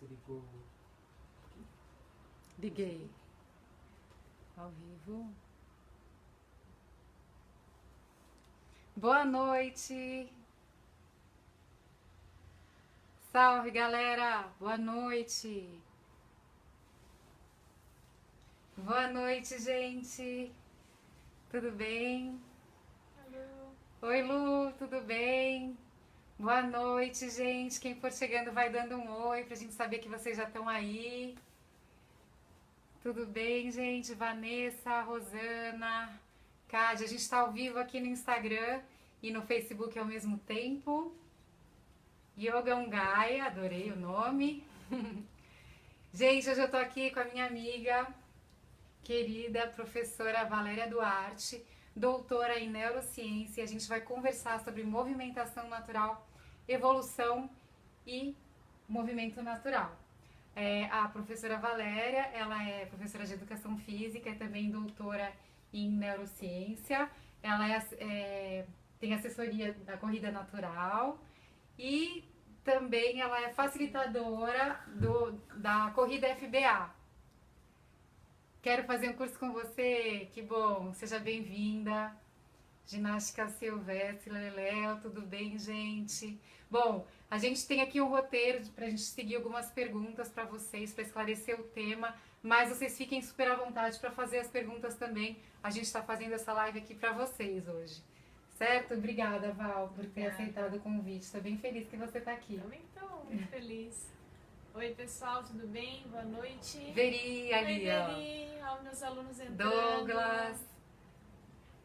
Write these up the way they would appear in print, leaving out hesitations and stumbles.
ligou. Liguei. Ao vivo. Boa noite. Salve, galera. Boa noite. Boa noite, gente. Tudo bem? Alô. Oi, Lu, tudo bem? Boa noite, gente. Quem for chegando vai dando um oi pra gente saber que vocês já estão aí. Tudo bem, gente? Vanessa, Rosana, Cádia, a gente está ao vivo aqui no Instagram e no Facebook ao mesmo tempo. Yoga Gaia, adorei o nome. Gente, hoje eu tô aqui com a minha amiga, querida professora Valéria Duarte, doutora em neurociência. A gente vai conversar sobre movimentação natural, evolução e movimento natural. A professora Valéria, ela é professora de educação física, é também doutora em neurociência, ela tem assessoria da corrida natural e também ela é facilitadora da corrida FBA. Quero fazer um curso com você, que bom, seja bem-vinda. Ginástica Silvestre, Leléo, tudo bem, gente? Bom, a gente tem aqui um roteiro para a gente seguir algumas perguntas para vocês, para esclarecer o tema, mas vocês fiquem super à vontade para fazer as perguntas também. A gente está fazendo essa live aqui para vocês hoje, certo? Obrigada, Val, por ter aceitado o convite. Estou bem feliz que você está aqui. Também estou muito feliz. Oi, pessoal, tudo bem? Boa noite. Veri, ali, ó. Veri, ó, meus alunos entrando. Douglas.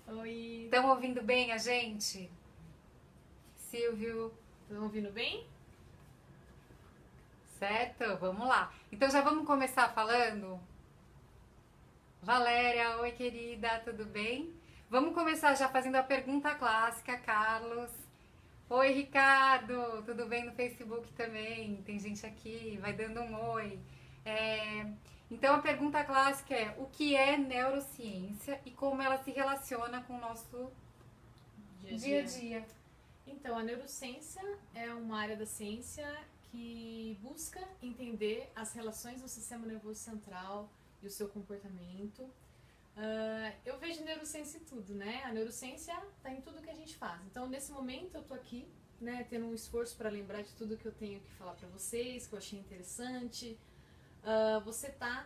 Oi. Estão ouvindo bem a gente? Silvio. Estão ouvindo bem? Certo? Vamos lá. Então já vamos começar falando? Valéria, oi querida, tudo bem? Vamos começar já fazendo a pergunta clássica, Carlos. Oi Ricardo, tudo bem no Facebook também? Tem gente aqui, vai dando um oi. Então a pergunta clássica é: o que é neurociência e como ela se relaciona com o nosso dia a dia? Então, a neurociência é uma área da ciência que busca entender as relações do sistema nervoso central e o seu comportamento. Eu vejo neurociência em tudo, né? A neurociência está em tudo que a gente faz. Então, nesse momento, eu estou aqui, né, tendo um esforço para lembrar de tudo que eu tenho que falar para vocês, que eu achei interessante. Você está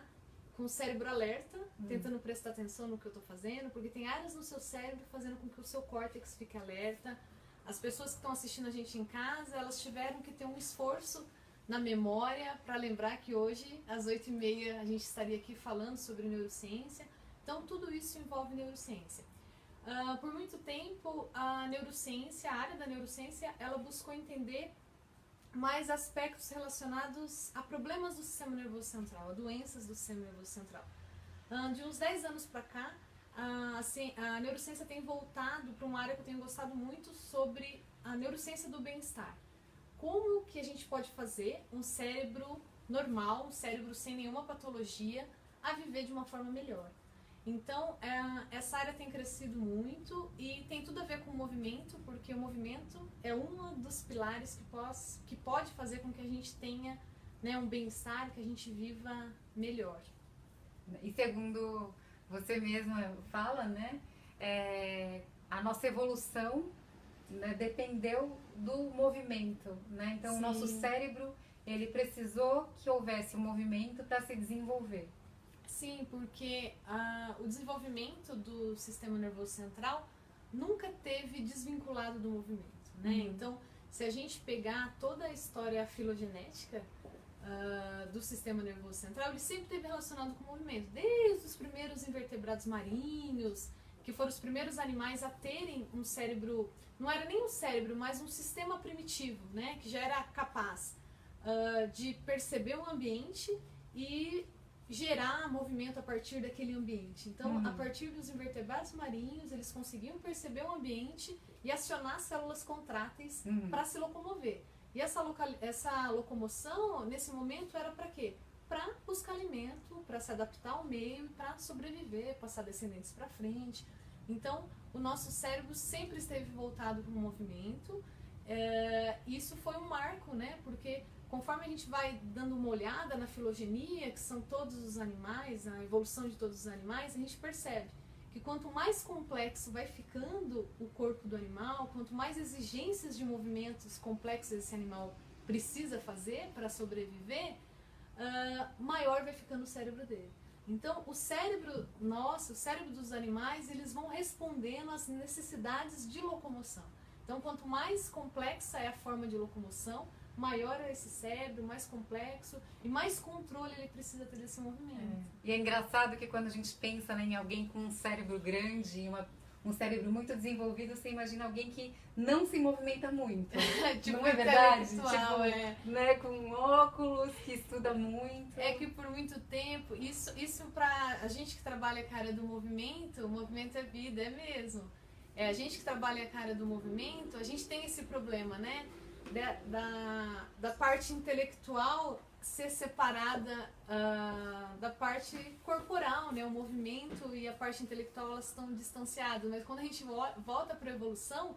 com o cérebro alerta, tentando prestar atenção no que eu estou fazendo, porque tem áreas no seu cérebro fazendo com que o seu córtex fique alerta. As pessoas que estão assistindo a gente em casa, elas tiveram que ter um esforço na memória para lembrar que hoje, às 8h30, a gente estaria aqui falando sobre neurociência. Então, tudo isso envolve neurociência. Por muito tempo, a neurociência, a área da neurociência, ela buscou entender mais aspectos relacionados a problemas do sistema nervoso central, a doenças do sistema nervoso central. De uns 10 anos para cá, a neurociência tem voltado para uma área que eu tenho gostado muito, sobre a neurociência do bem-estar. Como que a gente pode fazer um cérebro normal, um cérebro sem nenhuma patologia, a viver de uma forma melhor. Então, essa área tem crescido muito e tem tudo a ver com o movimento, porque o movimento é um dos pilares que pode fazer com que a gente tenha, né, um bem-estar, que a gente viva melhor. E segundo você mesma fala, né, a nossa evolução, né, dependeu do movimento, né? Então, o nosso cérebro, ele precisou que houvesse um movimento para se desenvolver. Sim, porque o desenvolvimento do sistema nervoso central nunca teve desvinculado do movimento, né? Então, se a gente pegar toda a história filogenética do sistema nervoso central, ele sempre esteve relacionado com o movimento, desde os primeiros invertebrados marinhos, que foram os primeiros animais a terem um cérebro, não era nem um cérebro, mas um sistema primitivo, né? Que já era capaz de perceber o ambiente e gerar movimento a partir daquele ambiente. Então, a partir dos invertebrados marinhos, eles conseguiam perceber o ambiente e acionar células contráteis para se locomover. E essa locomoção, nesse momento, era para quê? Para buscar alimento, para se adaptar ao meio, para sobreviver, passar descendentes para frente. Então, o nosso cérebro sempre esteve voltado para o movimento. Isso foi um marco, né? Porque conforme a gente vai dando uma olhada na filogenia, que são todos os animais, a evolução de todos os animais, a gente percebe que quanto mais complexo vai ficando o corpo do animal, quanto mais exigências de movimentos complexos esse animal precisa fazer para sobreviver, maior vai ficando o cérebro dele. Então, o cérebro nosso, o cérebro dos animais, eles vão respondendo às necessidades de locomoção. Então, quanto mais complexa é a forma de locomoção, maior é esse cérebro, mais complexo e mais controle ele precisa ter desse movimento. E é engraçado que quando a gente pensa, né, em alguém com um cérebro grande, um cérebro muito desenvolvido, você imagina alguém que não se movimenta muito. Tipo, não é verdade? Tipo, né, com óculos, que estuda muito. É que por muito tempo, isso pra a gente que trabalha a área do movimento, o movimento é vida, é mesmo. A gente que trabalha a área do movimento, a gente tem esse problema, né? Da parte intelectual ser separada da parte corporal, né? O movimento e a parte intelectual, elas estão distanciadas, mas quando a gente volta para a evolução,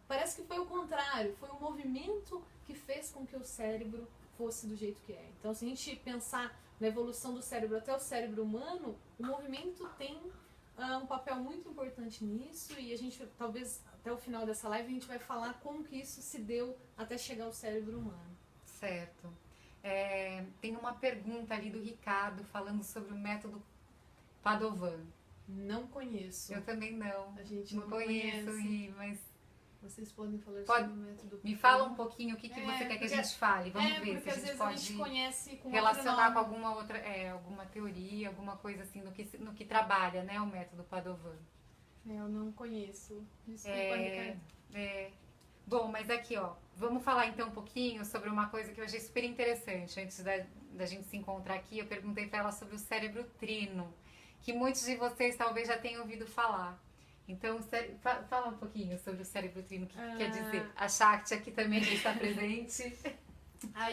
parece que foi o contrário, foi o movimento que fez com que o cérebro fosse do jeito que é. Então, se a gente pensar na evolução do cérebro até o cérebro humano, o movimento tem um papel muito importante nisso, e a gente, talvez até o final dessa live, a gente vai falar como que isso se deu até chegar ao cérebro humano. Certo. Tem uma pergunta ali do Ricardo falando sobre o método Padovan. Não conheço. Eu também não. A gente não conheço, mas vocês podem falar sobre o método. Me fala um pouquinho o que você quer que a gente fale. Vamos ver se a gente pode a gente conhece com relacionar com alguma outra, alguma teoria, alguma coisa assim no que trabalha, né, o método Padovan. Eu não conheço. Desculpa, Ricardo. Bom, mas aqui, ó, vamos falar então um pouquinho sobre uma coisa que eu achei super interessante. Antes da gente se encontrar aqui, eu perguntei para ela sobre o cérebro trino, que muitos de vocês talvez já tenham ouvido falar. Então, fala um pouquinho sobre o cérebro trino, o que quer dizer. A Shakti aqui também já está presente. A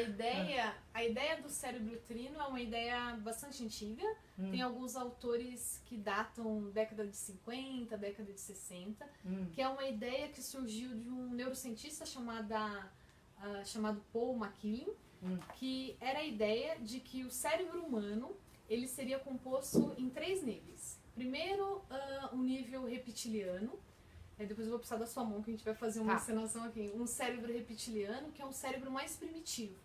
ideia do cérebro trino é uma ideia bastante antiga. Tem alguns autores que datam década de 50, década de 60, que é uma ideia que surgiu de um neurocientista chamado Paul MacLean, que era a ideia de que o cérebro humano ele seria composto em 3 níveis. Primeiro, um nível reptiliano. Depois eu vou precisar da sua mão, que a gente vai fazer uma encenação aqui. Um cérebro reptiliano, que é um cérebro mais primitivo.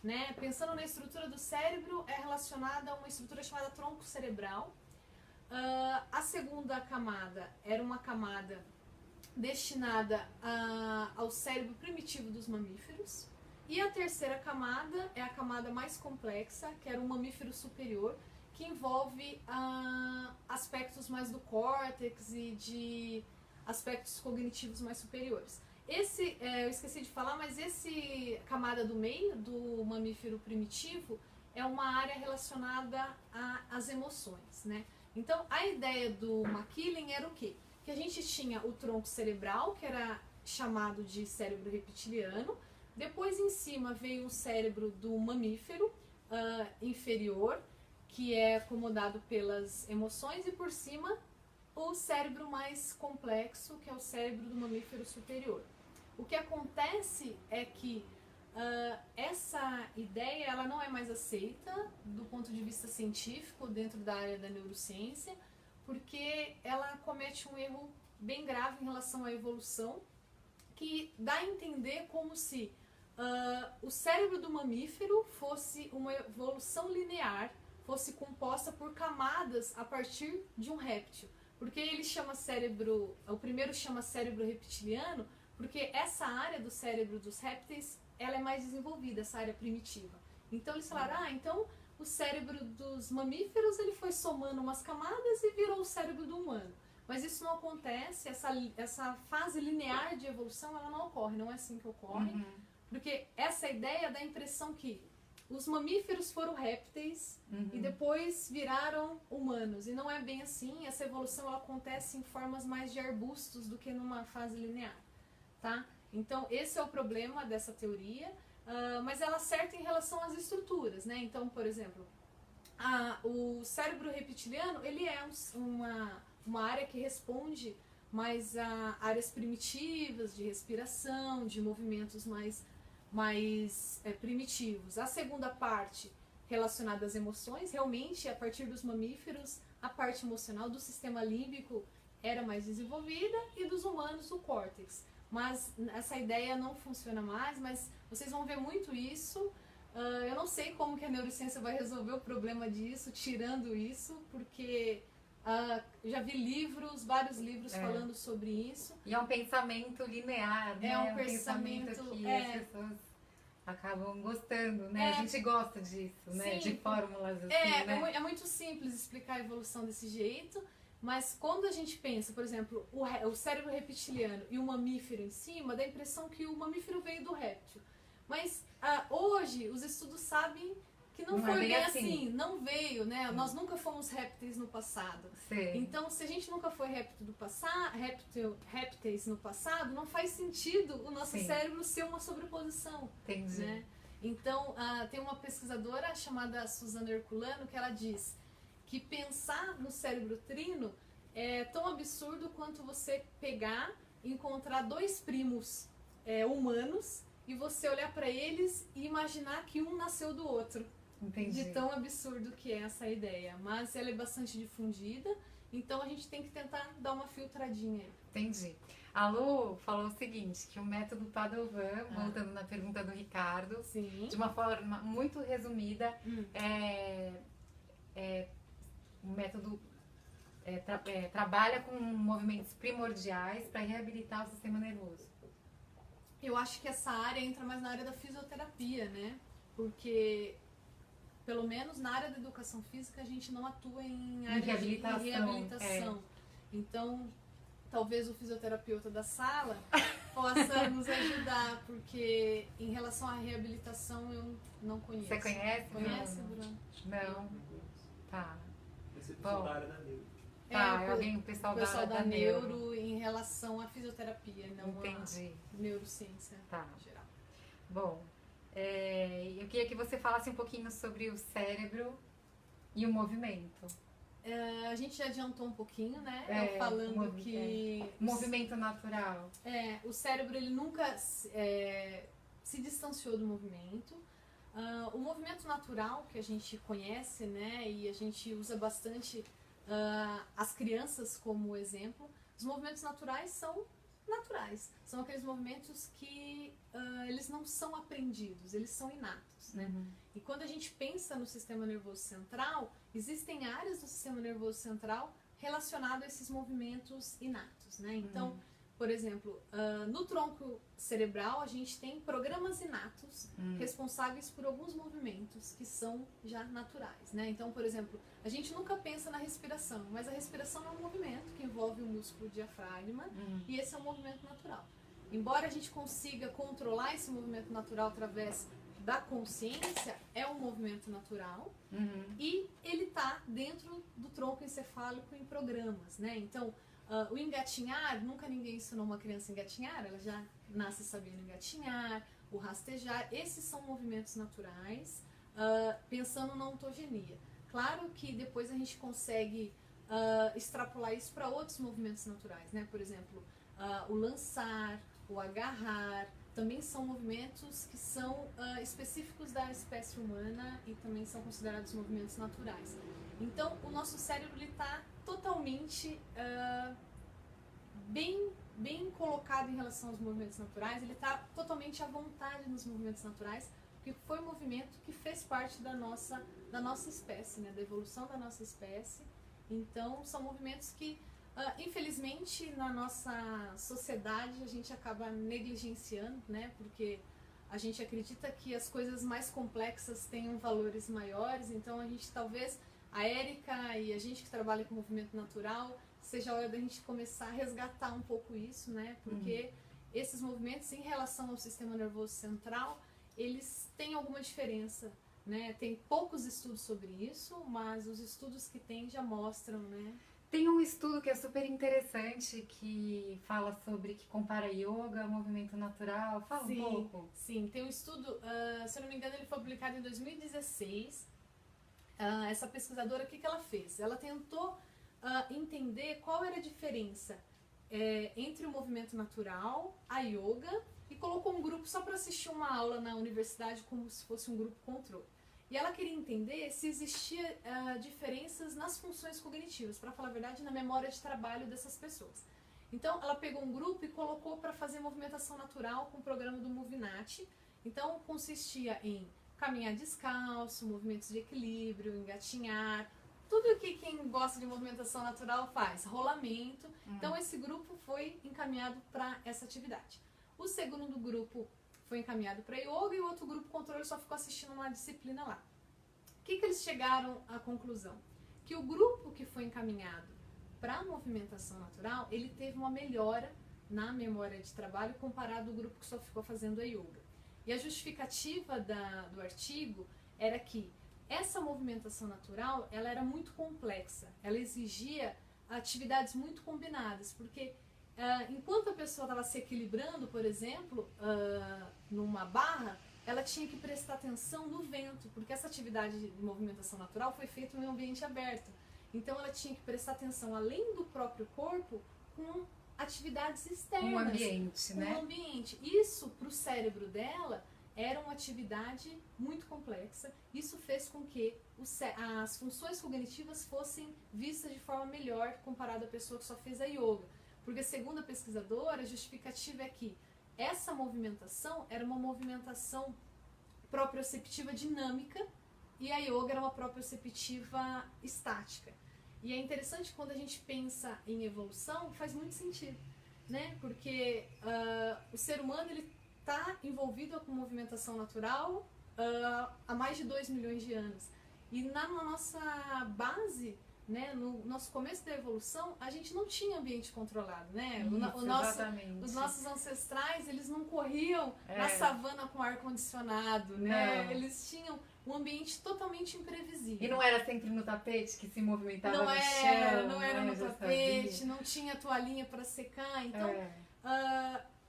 Né? Pensando na estrutura do cérebro, é relacionada a uma estrutura chamada tronco cerebral. A segunda camada era uma camada destinada ao cérebro primitivo dos mamíferos. E a terceira camada é a camada mais complexa, que era um mamífero superior, que envolve aspectos mais do córtex e de aspectos cognitivos mais superiores. Eu esqueci de falar, mas esse camada do meio, do mamífero primitivo, é uma área relacionada às emoções, né? Então, a ideia do MacLean era o quê? Que a gente tinha o tronco cerebral, que era chamado de cérebro reptiliano, depois em cima veio o cérebro do mamífero inferior, que é acomodado pelas emoções, e por cima o cérebro mais complexo, que é o cérebro do mamífero superior. O que acontece é que essa ideia ela não é mais aceita do ponto de vista científico dentro da área da neurociência, porque ela comete um erro bem grave em relação à evolução, que dá a entender como se o cérebro do mamífero fosse uma evolução linear, fosse composta por camadas a partir de um réptil. Porque ele chama cérebro, o primeiro chama cérebro reptiliano, porque essa área do cérebro dos répteis, ela é mais desenvolvida, essa área primitiva. Então eles falaram, então o cérebro dos mamíferos ele foi somando umas camadas e virou o cérebro do humano. Mas isso não acontece, essa fase linear de evolução ela não ocorre, não é assim que ocorre. Porque essa ideia dá a impressão que os mamíferos foram répteis e depois viraram humanos. E não é bem assim, essa evolução ela acontece em formas mais de arbustos do que numa fase linear. Tá? Então esse é o problema dessa teoria, mas ela acerta em relação às estruturas. Né? Então, por exemplo, o cérebro reptiliano ele é uma área que responde mais a áreas primitivas de respiração, de movimentos mais mais primitivos. A segunda parte relacionada às emoções, realmente a partir dos mamíferos, a parte emocional do sistema límbico era mais desenvolvida e dos humanos o córtex. Mas essa ideia não funciona mais, mas vocês vão ver muito isso. Eu não sei como que a neurociência vai resolver o problema disso, tirando isso, porque já vi vários livros falando sobre isso. E é um pensamento linear, né? É um pensamento que as pessoas acabam gostando, né? A gente gosta disso, né? Sim. De fórmulas assim, né? É muito simples explicar a evolução desse jeito, mas quando a gente pensa, por exemplo, o cérebro reptiliano e o mamífero em cima, dá a impressão que o mamífero veio do réptil. Mas hoje os estudos sabem que não foi bem assim, não veio, né? Nós nunca fomos répteis no passado. Sim. Então, se a gente nunca foi répteis no passado, não faz sentido o nosso cérebro ser uma sobreposição. Entendi. Né? Então, tem uma pesquisadora chamada Suzana Herculano que ela diz que pensar no cérebro trino é tão absurdo quanto você pegar e encontrar dois primos humanos e você olhar para eles e imaginar que um nasceu do outro. Entendi. De tão absurdo que é essa ideia. Mas ela é bastante difundida, então a gente tem que tentar dar uma filtradinha aí. Entendi. A Lu falou o seguinte, que o método Padovan, voltando na pergunta do Ricardo, Sim. de uma forma muito resumida, o método trabalha com movimentos primordiais para reabilitar o sistema nervoso. Eu acho que essa área entra mais na área da fisioterapia, né? Porque, pelo menos na área da educação física, a gente não atua em área de reabilitação. Então, talvez o fisioterapeuta da sala possa nos ajudar, porque em relação à reabilitação eu não conheço. Você conhece? Conhece, Bruno? Não. Tá. Esse é o pessoal da área da neuro. Tá, o pessoal da neuro em relação à fisioterapia, não Entendi. à neurociência em geral. Bom, eu queria que você falasse um pouquinho sobre o cérebro e o movimento. A gente já adiantou um pouquinho, né? Falando que... Movimento natural. O cérebro, ele nunca se distanciou do movimento. O movimento natural que a gente conhece, né? E a gente usa bastante as crianças como exemplo. Os movimentos naturais são naturais. São aqueles movimentos que eles não são aprendidos, eles são inatos, né? Uhum. E quando a gente pensa no sistema nervoso central, existem áreas do sistema nervoso central relacionadas a esses movimentos inatos, né? Então, por exemplo, no tronco cerebral a gente tem programas inatos responsáveis por alguns movimentos que são já naturais, né? Então, por exemplo, a gente nunca pensa na respiração, mas a respiração é um movimento que envolve o músculo diafragma e esse é um movimento natural. Embora a gente consiga controlar esse movimento natural através da consciência, é um movimento natural e ele está dentro do tronco encefálico em programas, né? Então, o engatinhar, nunca ninguém ensinou uma criança a engatinhar, ela já nasce sabendo engatinhar, o rastejar, esses são movimentos naturais, pensando na ontogenia. Claro que depois a gente consegue extrapolar isso para outros movimentos naturais, né? Por exemplo, o lançar, o agarrar, também são movimentos que são específicos da espécie humana e também são considerados movimentos naturais. Então, o nosso cérebro está totalmente bem colocado em relação aos movimentos naturais, ele está totalmente à vontade nos movimentos naturais, porque foi um movimento que fez parte da nossa espécie, né, da evolução da nossa espécie. Então, são movimentos que, infelizmente, na nossa sociedade, a gente acaba negligenciando, né, porque a gente acredita que as coisas mais complexas tenham valores maiores, então a gente talvez... A Érica e a gente que trabalha com movimento natural, seja a hora da gente começar a resgatar um pouco isso, né? Porque esses movimentos, em relação ao sistema nervoso central, eles têm alguma diferença, né? Tem poucos estudos sobre isso, mas os estudos que tem já mostram, né? Tem um estudo que é super interessante, que fala sobre, que compara yoga ao movimento natural. Fala um pouco. Sim, tem um estudo, se eu não me engano, ele foi publicado em 2016. Essa pesquisadora, o que ela fez? Ela tentou entender qual era a diferença entre o movimento natural, a yoga, e colocou um grupo só para assistir uma aula na universidade como se fosse um grupo controle. E ela queria entender se existia diferenças nas funções cognitivas, para falar a verdade, na memória de trabalho dessas pessoas. Então, ela pegou um grupo e colocou para fazer movimentação natural com o programa do Movinat. Então, consistia em caminhar descalço, movimentos de equilíbrio, engatinhar, tudo que quem gosta de movimentação natural faz, rolamento. Então, esse grupo foi encaminhado para essa atividade. O segundo grupo foi encaminhado para yoga e o outro grupo controle só ficou assistindo uma disciplina lá. O que eles chegaram à conclusão? Que o grupo que foi encaminhado para a movimentação natural, ele teve uma melhora na memória de trabalho comparado ao grupo que só ficou fazendo a yoga. E a justificativa do artigo era que essa movimentação natural, ela era muito complexa, ela exigia atividades muito combinadas, porque enquanto a pessoa estava se equilibrando, por exemplo, numa barra, ela tinha que prestar atenção no vento, porque essa atividade de movimentação natural foi feita em um ambiente aberto. Então ela tinha que prestar atenção, além do próprio corpo, com atividades externas. Um ambiente, né? Um ambiente. Isso, para o cérebro dela, era uma atividade muito complexa. Isso fez com que as funções cognitivas fossem vistas de forma melhor comparado à pessoa que só fez a yoga. Porque, segundo a pesquisadora, a justificativa é que essa movimentação era uma movimentação proprioceptiva dinâmica e a yoga era uma proprioceptiva estática. E é interessante quando a gente pensa em evolução, faz muito sentido, né? Porque o ser humano está envolvido com movimentação natural há mais de 2 milhões de anos. E na nossa base, né, no nosso começo da evolução, a gente não tinha ambiente controlado, né? Exatamente. Os nossos ancestrais, eles não corriam na savana com ar-condicionado, né? Eles tinham um ambiente totalmente imprevisível. E não era sempre no tapete que se movimentava não no era, chão? Não era no tapete, sabia. não tinha toalhinha para secar. Então,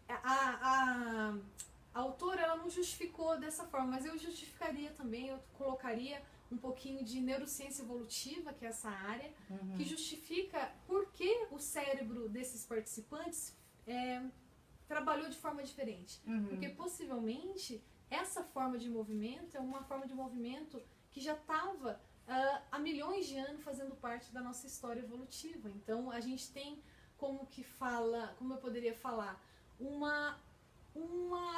a autora ela não justificou dessa forma, mas eu justificaria também, eu colocaria um pouquinho de neurociência evolutiva, que é essa área, que justifica por que o cérebro desses participantes trabalhou de forma diferente. Porque possivelmente essa forma de movimento é uma forma de movimento que já estava há milhões de anos fazendo parte da nossa história evolutiva. Então a gente tem como eu poderia falar, uma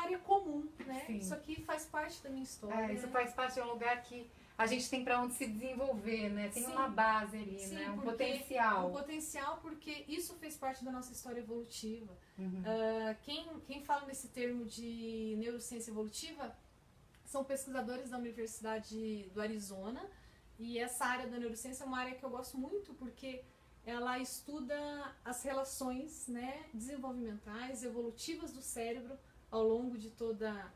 área comum, né? Sim. Isso aqui faz parte da minha história. Isso faz parte de um lugar que a gente tem para onde se desenvolver, né? Tem uma base ali, né? Um potencial. Um potencial porque isso fez parte da nossa história evolutiva. Quem fala nesse termo de neurociência evolutiva são pesquisadores da Universidade do Arizona, e essa área da neurociência é uma área que eu gosto muito porque ela estuda as relações, né, desenvolvimentais, evolutivas do cérebro ao longo de toda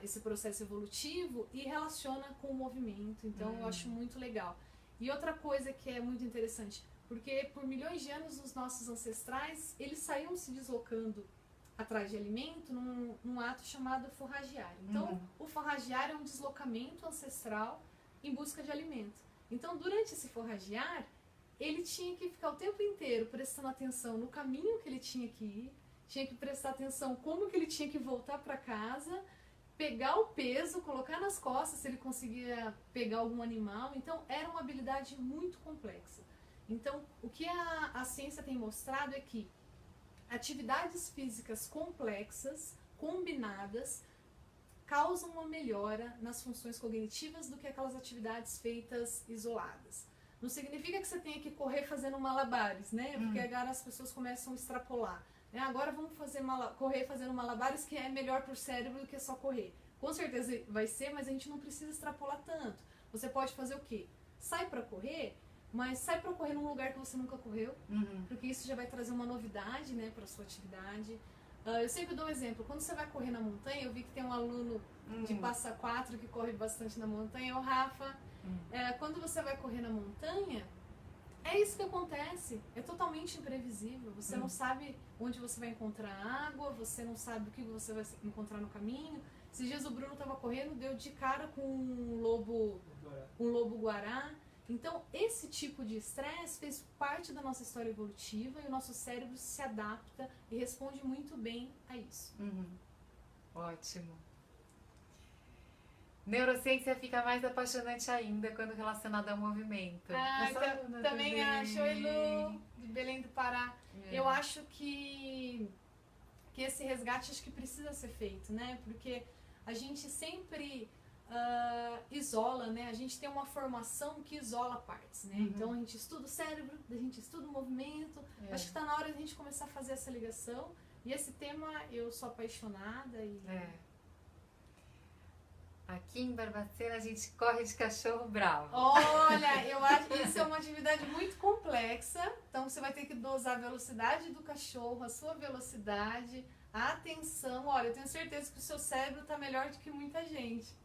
esse processo evolutivo e relaciona com o movimento. Então eu acho muito legal. E outra coisa que é muito interessante, porque por milhões de anos os nossos ancestrais, eles saíam se deslocando atrás de alimento num ato chamado forragiar. Então o forragiar é um deslocamento ancestral em busca de alimento. Então durante esse forragiar, ele tinha que ficar o tempo inteiro prestando atenção no caminho que ele tinha que ir, tinha que prestar atenção como que ele tinha que voltar para casa, pegar o peso, colocar nas costas se ele conseguia pegar algum animal. Então era uma habilidade muito complexa. Então o que a ciência tem mostrado é que atividades físicas complexas, combinadas, causam uma melhora nas funções cognitivas do que aquelas atividades feitas isoladas. Não significa que você tenha que correr fazendo malabares, né? Porque agora as pessoas começam a extrapolar. Agora vamos correr fazendo malabares, que é melhor para o cérebro do que só correr. Com certeza vai ser, mas a gente não precisa extrapolar tanto. Você pode fazer o quê? Sai para correr, mas sai para correr num lugar que você nunca correu, porque isso já vai trazer uma novidade, né, para a sua atividade. Eu sempre dou um exemplo. Quando você vai correr na montanha, eu vi que tem um aluno de Passa Quatro que corre bastante na montanha, o Rafa. Quando você vai correr na montanha, é isso que acontece. É totalmente imprevisível. Você não sabe onde você vai encontrar água, você não sabe o que você vai encontrar no caminho. Esses dias o Bruno estava correndo, deu de cara com um lobo guará. Então, esse tipo de estresse fez parte da nossa história evolutiva e o nosso cérebro se adapta e responde muito bem a isso. Ótimo. Neurociência fica mais apaixonante ainda quando relacionada ao movimento. Também acho. Oi, Lu, de Belém do Pará. Eu acho que esse resgate acho que precisa ser feito, né? Porque a gente sempre isola, né? A gente tem uma formação que isola partes, né? Então a gente estuda o cérebro, a gente estuda o movimento. Acho que está na hora de a gente começar a fazer essa ligação. E esse tema eu sou apaixonada e... Aqui em Barbacena a gente corre de cachorro bravo. Olha, eu acho que isso é uma atividade muito complexa. Então você vai ter que dosar a velocidade do cachorro, a sua velocidade, a atenção. Olha, eu tenho certeza que o seu cérebro está melhor do que muita gente.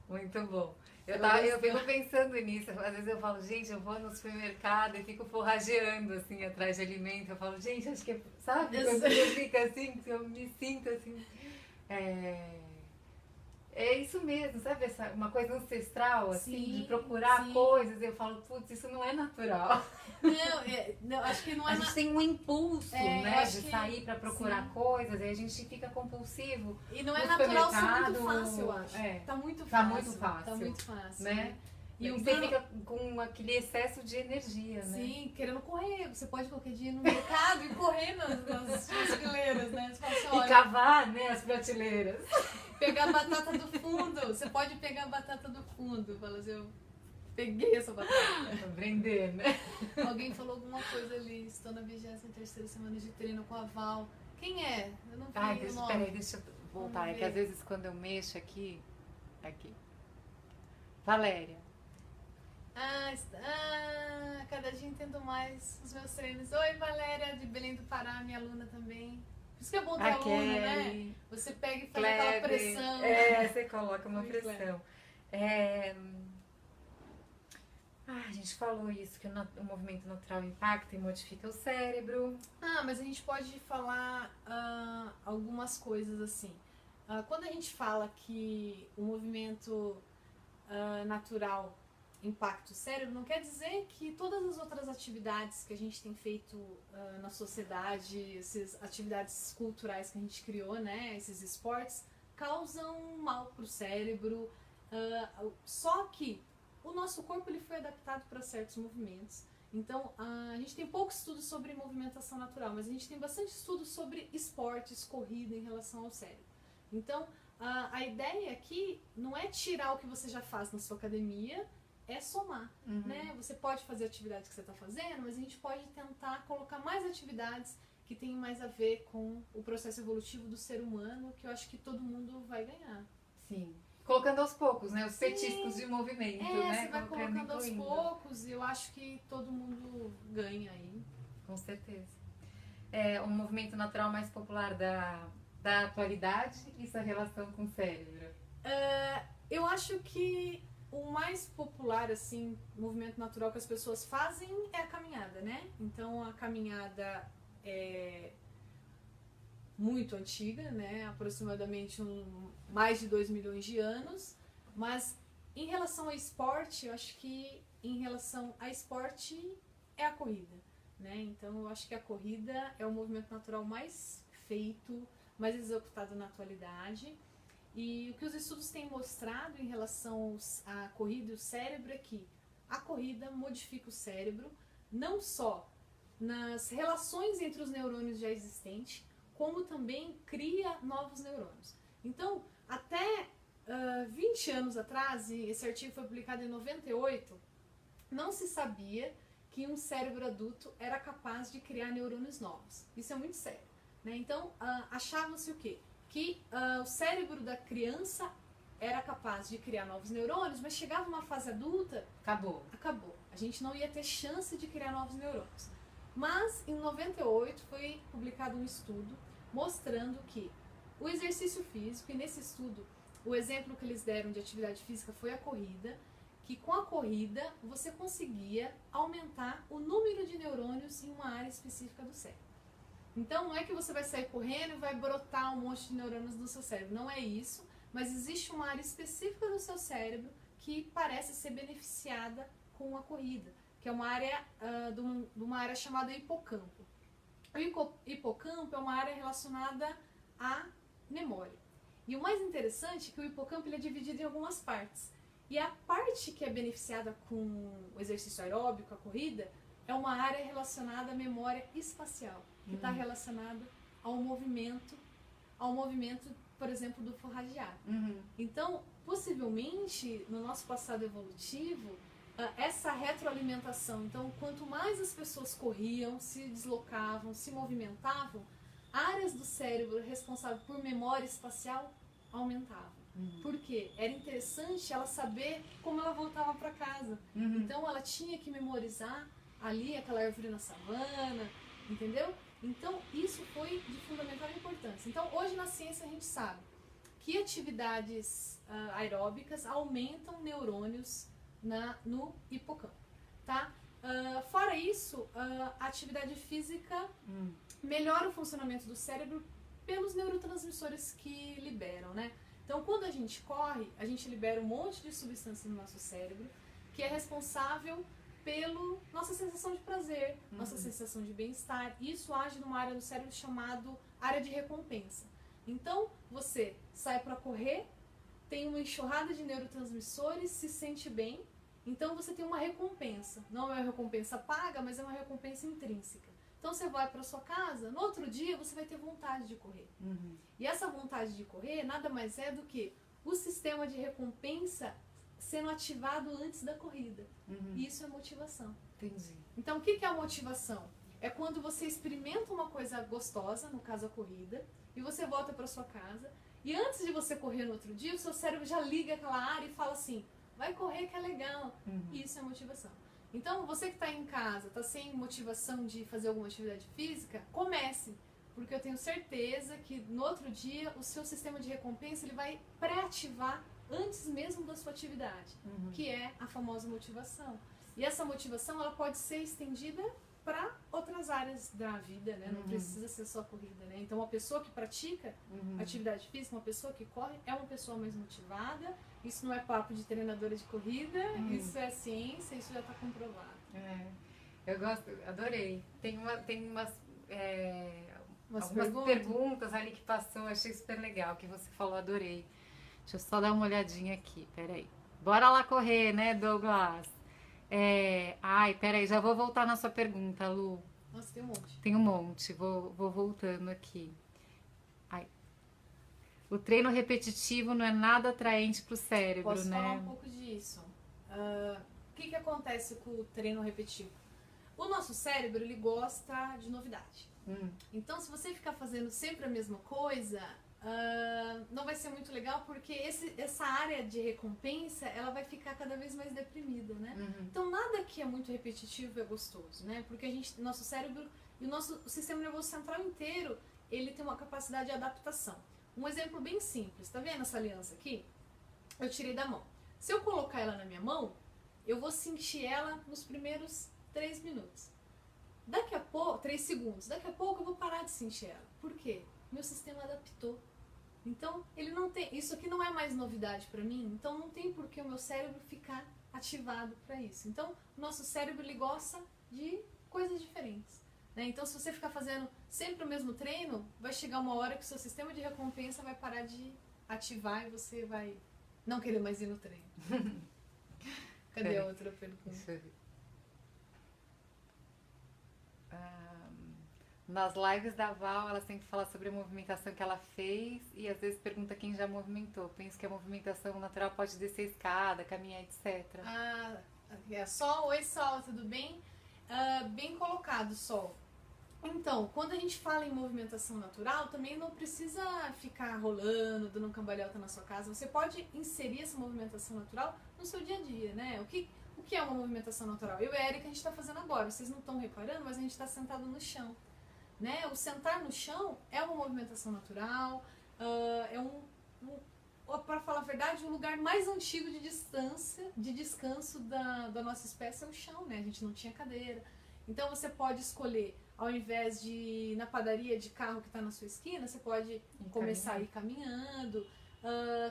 Muito bom. Eu fico pensando nisso. Às vezes eu falo, gente, eu vou no supermercado e fico forrageando assim atrás de alimento. Eu falo, gente, acho que sabe? Quando eu fico assim, eu me sinto assim. É isso mesmo, sabe? Uma coisa ancestral, assim, de procurar coisas. Eu falo, putz, isso não é natural. Não, acho que não é. A gente tem um impulso, né, de sair para procurar sim. coisas, e a gente fica compulsivo. E não é natural ser muito fácil, eu acho. Tá muito fácil. Tá muito fácil. Né? E você fica com aquele excesso de energia, né? Sim, querendo correr. Você pode qualquer dia ir no mercado e correr nas prateleiras, né? Você fala assim, olha, e cavar, né, as prateleiras. Pegar a batata do fundo. Você pode pegar a batata do fundo. Fala assim, eu peguei essa batata. Pra vender, né? Alguém falou alguma coisa ali. Estou na 23ª semana de treino com a Val. Quem é? Eu não vi o nome. Peraí, deixa eu voltar. É que às vezes quando eu mexo aqui... Valéria. Cada dia entendo mais os meus treinos. Oi, Valéria, de Belém do Pará, minha aluna também. Por isso que é bom ter aluna, né? Você pega e faz aquela pressão. Você coloca uma pressão. A gente falou isso, que o movimento natural impacta e modifica o cérebro. Mas a gente pode falar algumas coisas assim. Quando a gente fala que o movimento natural impacta o cérebro, não quer dizer que todas as outras atividades que a gente tem feito na sociedade, essas atividades culturais que a gente criou, né, esses esportes, causam mal para o cérebro. Só que o nosso corpo ele foi adaptado para certos movimentos. Então, a gente tem pouco estudo sobre movimentação natural, mas a gente tem bastante estudo sobre esportes, corrida em relação ao cérebro. Então, a ideia aqui não é tirar o que você já faz na sua academia, é somar, né? Você pode fazer atividades que você está fazendo, mas a gente pode tentar colocar mais atividades que tenham mais a ver com o processo evolutivo do ser humano, que eu acho que todo mundo vai ganhar. Sim. Colocando aos poucos, né? Os petiscos de movimento, né? Você vai colocando aos poucos e eu acho que todo mundo ganha aí. Com certeza. É o movimento natural mais popular da atualidade e sua relação com o cérebro? Eu acho que o mais popular, assim, movimento natural que as pessoas fazem é a caminhada, né? Então, a caminhada é muito antiga, né? Aproximadamente mais de 2 milhões de anos. Mas, em relação ao esporte, eu acho que em relação a esporte é a corrida, né? Então, eu acho que a corrida é o movimento natural mais feito, mais executado na atualidade. E o que os estudos têm mostrado em relação à corrida e o cérebro é que a corrida modifica o cérebro, não só nas relações entre os neurônios já existentes, como também cria novos neurônios. Então, até 20 anos atrás, e esse artigo foi publicado em 98, não se sabia que um cérebro adulto era capaz de criar neurônios novos. Isso é muito sério, né? Então, achava-se o quê? Que o cérebro da criança era capaz de criar novos neurônios, mas chegava uma fase adulta... Acabou. A gente não ia ter chance de criar novos neurônios. Mas, em 98, foi publicado um estudo mostrando que o exercício físico, e nesse estudo, o exemplo que eles deram de atividade física foi a corrida, que com a corrida você conseguia aumentar o número de neurônios em uma área específica do cérebro. Então, não é que você vai sair correndo e vai brotar um monte de neurônios no seu cérebro. Não é isso, mas existe uma área específica do seu cérebro que parece ser beneficiada com a corrida, que é uma área de uma área chamada hipocampo. O hipocampo é uma área relacionada à memória. E o mais interessante é que o hipocampo ele é dividido em algumas partes. E a parte que é beneficiada com o exercício aeróbico, a corrida, é uma área relacionada à memória espacial, que está relacionada ao movimento, por exemplo, do forragear. Então, possivelmente, no nosso passado evolutivo, essa retroalimentação, então, quanto mais as pessoas corriam, se deslocavam, se movimentavam, áreas do cérebro responsáveis por memória espacial aumentavam. Por quê? Era interessante ela saber como ela voltava para casa. Então, ela tinha que memorizar ali aquela árvore na savana, entendeu? Então, isso foi de fundamental importância. Então, hoje na ciência a gente sabe que atividades aeróbicas aumentam neurônios no hipocampo, tá? Fora isso, a atividade física melhora o funcionamento do cérebro pelos neurotransmissores que liberam, né? Então, quando a gente corre, a gente libera um monte de substância no nosso cérebro que é responsável pela nossa sensação de prazer, nossa sensação de bem-estar. Isso age numa área do cérebro chamado área de recompensa. Então, você sai para correr, tem uma enxurrada de neurotransmissores, se sente bem, então você tem uma recompensa. Não é uma recompensa paga, mas é uma recompensa intrínseca. Então você vai para sua casa, no outro dia você vai ter vontade de correr. E essa vontade de correr nada mais é do que o sistema de recompensa sendo ativado antes da corrida. E isso é motivação. Entendi. Então, o que é a motivação? É quando você experimenta uma coisa gostosa, no caso a corrida, e você volta para sua casa, e antes de você correr no outro dia, o seu cérebro já liga aquela área e fala assim, vai correr que é legal. E isso é motivação. Então, você que está em casa, está sem motivação de fazer alguma atividade física, comece. Porque eu tenho certeza que no outro dia, o seu sistema de recompensa ele vai pré-ativar antes mesmo da sua atividade, que é a famosa motivação. E essa motivação ela pode ser estendida para outras áreas da vida, né? Não precisa ser só corrida, né? Então, uma pessoa que pratica atividade física, uma pessoa que corre, é uma pessoa mais motivada. Isso não é papo de treinadora de corrida, isso é ciência, isso já está comprovado. Eu gosto, adorei. Tem umas Algumas perguntas ali que passou, achei super legal, que você falou, adorei. Deixa eu só dar uma olhadinha aqui, peraí. Bora lá correr, né, Douglas? Peraí, já vou voltar na sua pergunta, Lu. Nossa, tem um monte. Tem um monte, vou voltando aqui. O treino repetitivo não é nada atraente pro cérebro, Posso né? falar um pouco disso. O que acontece com o treino repetitivo? O nosso cérebro, ele gosta de novidade. Então, se você ficar fazendo sempre a mesma coisa, não vai ser muito legal, porque essa área de recompensa, ela vai ficar cada vez mais deprimida, né? Então, nada que é muito repetitivo é gostoso, né? Porque nosso cérebro e o nosso sistema nervoso central inteiro, ele tem uma capacidade de adaptação. Um exemplo bem simples, tá vendo essa aliança aqui? Eu tirei da mão. Se eu colocar ela na minha mão, eu vou sentir ela nos primeiros 3 minutos. 3 segundos. Daqui a pouco eu vou parar de sentir ela. Por quê? Meu sistema adaptou. Então, ele não tem. Isso aqui não é mais novidade para mim, então não tem por que o meu cérebro ficar ativado para isso. Então, o nosso cérebro ele gosta de coisas diferentes. Né? Então, se você ficar fazendo sempre o mesmo treino, vai chegar uma hora que o seu sistema de recompensa vai parar de ativar e você vai não querer mais ir no treino. Cadê a outra pergunta? Deixa eu ver. Nas lives da Val, ela sempre fala sobre a movimentação que ela fez e às vezes pergunta quem já movimentou. Penso que a movimentação natural pode descer a escada, caminhar, etc. Sol, oi Sol, tudo bem? Bem colocado, Sol. Então, quando a gente fala em movimentação natural, também não precisa ficar rolando, dando um cambalhota na sua casa. Você pode inserir essa movimentação natural no seu dia a dia, né? O que é uma movimentação natural? Eu e a Erika, a gente está fazendo agora. Vocês não estão reparando, mas a gente está sentado no chão. Né? O sentar no chão é uma movimentação natural, para falar a verdade, o lugar mais antigo de descanso da nossa espécie é o chão, né? A gente não tinha cadeira. Então você pode escolher, ao invés de ir na padaria de carro que está na sua esquina, você pode começar a ir caminhando.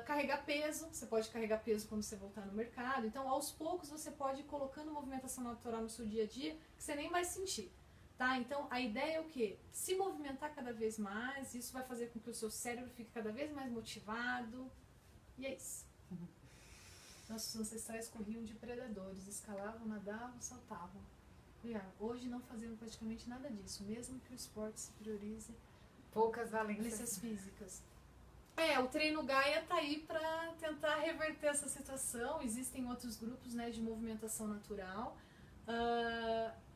Carregar peso, você pode carregar peso quando você voltar no mercado. Então, aos poucos, você pode ir colocando movimentação natural no seu dia a dia, que você nem vai sentir. Tá? Então, a ideia é o quê? Se movimentar cada vez mais, isso vai fazer com que o seu cérebro fique cada vez mais motivado. E é isso. Nossos ancestrais corriam de predadores, escalavam, nadavam, saltavam. Hoje não fazemos praticamente nada disso, mesmo que o esporte se priorize Poucas valências físicas. O treino Gaia tá aí para tentar reverter essa situação. Existem outros grupos, né, de movimentação natural,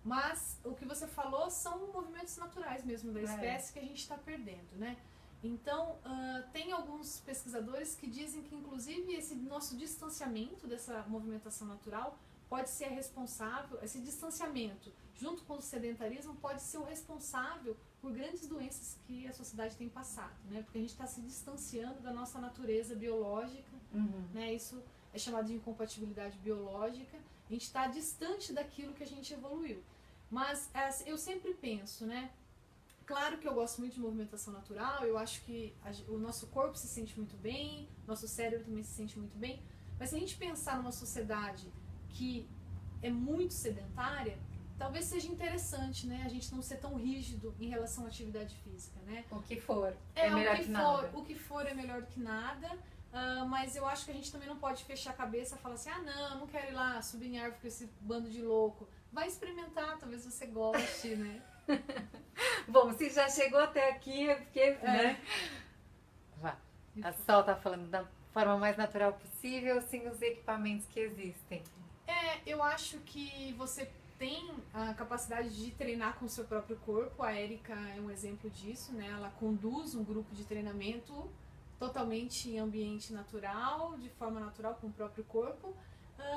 mas o que você falou são movimentos naturais mesmo da espécie que a gente está perdendo, né? Então, tem alguns pesquisadores que dizem que, inclusive, esse nosso distanciamento dessa movimentação natural pode ser responsável, esse distanciamento, junto com o sedentarismo, pode ser o responsável por grandes doenças que a sociedade tem passado, né? Porque a gente está se distanciando da nossa natureza biológica, né? Isso é chamado de incompatibilidade biológica. A gente está distante daquilo que a gente evoluiu. Mas eu sempre penso, né? Claro que eu gosto muito de movimentação natural, eu acho que o nosso corpo se sente muito bem, nosso cérebro também se sente muito bem, mas se a gente pensar numa sociedade que é muito sedentária, talvez seja interessante, né, a gente não ser tão rígido em relação à atividade física, né? O que for é melhor que nada. O que for é melhor que nada, mas eu acho que a gente também não pode fechar a cabeça e falar assim, não quero ir lá subir em árvore com esse bando de louco. Vai experimentar, talvez você goste, né? Bom, se já chegou até aqui é porque, né? Vá. A Sol tá falando da forma mais natural possível, sem os equipamentos que existem. Eu acho que você tem a capacidade de treinar com o seu próprio corpo. A Érica é um exemplo disso, né? Ela conduz um grupo de treinamento totalmente em ambiente natural, de forma natural, com o próprio corpo.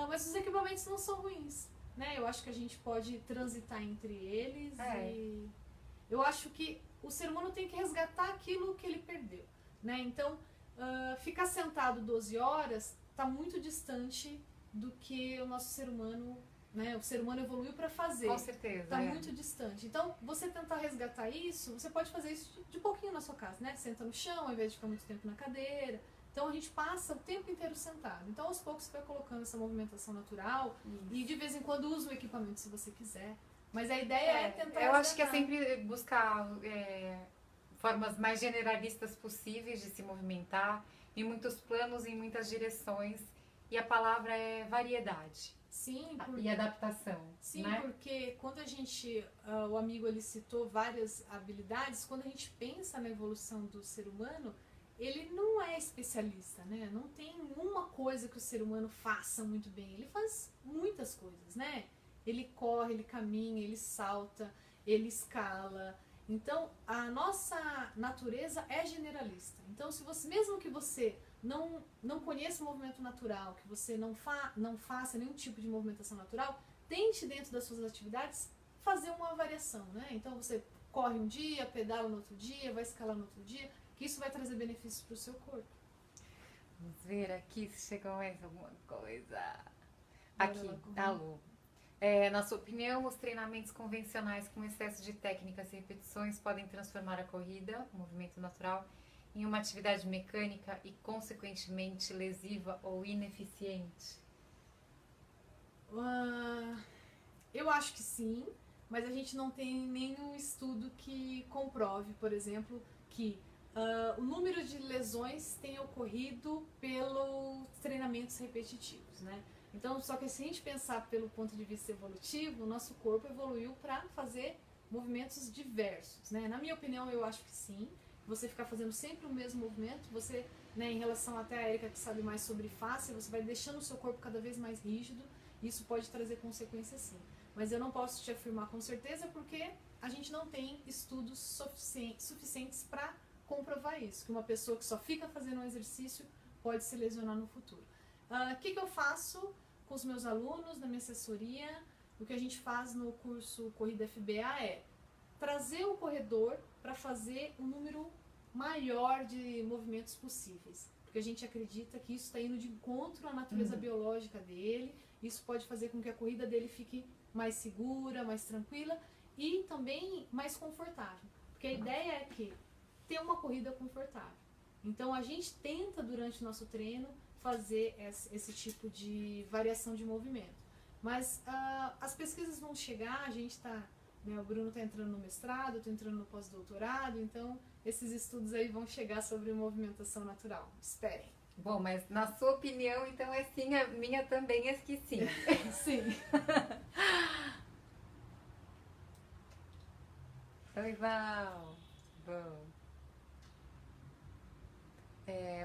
Mas os equipamentos não são ruins, né? Eu acho que a gente pode transitar entre eles e eu acho que o ser humano tem que resgatar aquilo que ele perdeu, né? Então, ficar sentado 12 horas está muito distante do que o nosso ser humano, né? O ser humano evoluiu para fazer. Com certeza. Está muito distante. Então, você tentar resgatar isso, você pode fazer isso de pouquinho na sua casa, né? Senta no chão, ao invés de ficar muito tempo na cadeira. Então, a gente passa o tempo inteiro sentado. Então, aos poucos, você vai colocando essa movimentação natural e, de vez em quando, usa o equipamento se você quiser. Mas a ideia é tentar Eu resgatar. acho que é sempre buscar formas mais generalistas possíveis de se movimentar, em muitos planos, em muitas direções. E a palavra é variedade. Sim, e adaptação. Sim, né? Porque quando a gente, o amigo ele citou várias habilidades, quando a gente pensa na evolução do ser humano, ele não é especialista, né? Não tem uma coisa que o ser humano faça muito bem. Ele faz muitas coisas, né? Ele corre, ele caminha, ele salta, ele escala. Então, a nossa natureza é generalista. Então, se você, mesmo que você não conheça o movimento natural, que você não faça nenhum tipo de movimentação natural, tente dentro das suas atividades fazer uma variação, né? Então, você corre um dia, pedala no outro dia, vai escalar no outro dia, que isso vai trazer benefícios para o seu corpo. Vamos ver aqui se chegou mais alguma coisa. Aqui, alô. Na sua opinião, os treinamentos convencionais com excesso de técnicas e repetições podem transformar a corrida, o movimento natural, em uma atividade mecânica e, consequentemente, lesiva ou ineficiente? Eu acho que sim, mas a gente não tem nenhum estudo que comprove, por exemplo, que o número de lesões tem ocorrido pelos treinamentos repetitivos, né? Então, só que se a gente pensar pelo ponto de vista evolutivo, o nosso corpo evoluiu para fazer movimentos diversos, né? Na minha opinião, eu acho que sim. Você ficar fazendo sempre o mesmo movimento, você, né, em relação até a Érica que sabe mais sobre face, você vai deixando o seu corpo cada vez mais rígido, e isso pode trazer consequências sim. Mas eu não posso te afirmar com certeza porque a gente não tem estudos suficientes para comprovar isso, que uma pessoa que só fica fazendo um exercício pode se lesionar no futuro. O que eu faço com os meus alunos na minha assessoria? O que a gente faz no curso Corrida FBA é trazer o corredor para fazer um número maior de movimentos possíveis, porque a gente acredita que isso está indo de encontro à natureza biológica dele, isso pode fazer com que a corrida dele fique mais segura, mais tranquila e também mais confortável, porque a ideia é que ter uma corrida confortável. Então a gente tenta durante o nosso treino fazer esse tipo de variação de movimento. Mas as pesquisas vão chegar, a gente está, né, o Bruno está entrando no mestrado, eu estou entrando no pós-doutorado, então esses estudos aí vão chegar sobre movimentação natural. Esperem. Bom, mas na sua opinião, então é sim, a minha também é que sim. Sim. Oi, Val. Bom.